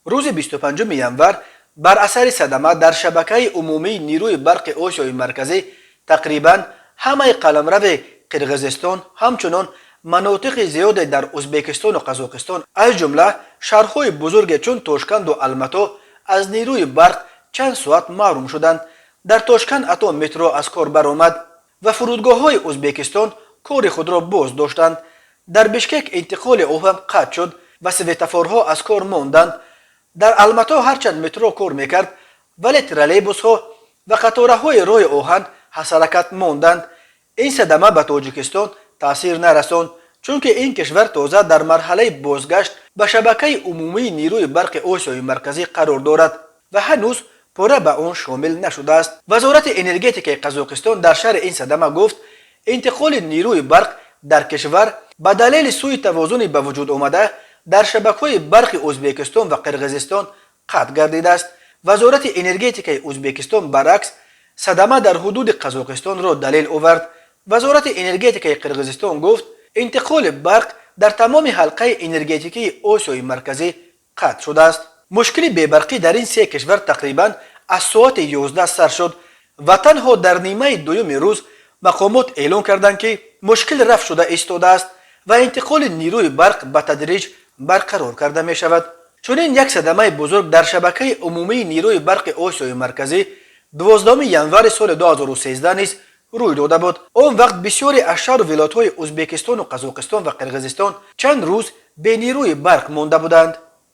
روز 25 ینور بر اثر صدمه در شبکه عمومی نیروی برق آسیای مرکزی تقریبا همه قلمرو قرقیزستان همچنان مناطق زیاد در ازبکستان و قزاقستان از جمله شهرهای بزرگ چون تاشکند و الماتا از نیروی برق چند ساعت محروم شدند. در تاشکند حتی مترو از کار برآمد و فرودگاه های ازبکستان کار خود را باز داشتند. در بشکک انتقال آب هم قطع شد و سویتافورها از کار ماندند. در الماتا هرچند مترو کار میکرد ولی ترالیبوس ها و قطاره های راه آهن حرکت ماندند. این صدمه به تاجیکستان تاثیر نرساند چون که این کشور تازه در مرحله بازگشت به شبکه عمومی نیروی برق آسیای مرکزی قرار دارد و هنوز پوره به آن شامل نشده است. وزارت انرژتیک قزاقستان در شرح این صدمه گفت انتقال نیروی برق در کشور به دلیل سوء توازن به وجود آمده در شبکه‌های برق ازبکستان و قرقیزستان قطع گردیده است. وزارت انرژتیک ازبکستان برعکس صدمه در حدود قزاقستان را دلیل آورد. وزارت انرژتیک قرقیزستان گفت انتقال برق در تمام حلقه انرژتیکی آسیای مرکزی قطع شده است. مشکل بی‌برقی در این سه کشور تقریبا از ساعت 11 سر شد و تنها در نیمه دوم روز مقامات اعلام کردند که مشکل رفع شده ایستاده است و انتقال نیروی برق به تدریج برقرار کرده می شود. چنین یک صدمه بزرگ در شبکه عمومی نیروی برق آسیای مرکزی 12 ینور سال 2013 نیز روی داده بود. آن وقت بسیاری از شهر و ولایت‌های ازبکستان و قزاقستان و قرقیزستان چند روز به نیروی برق مانده بودند.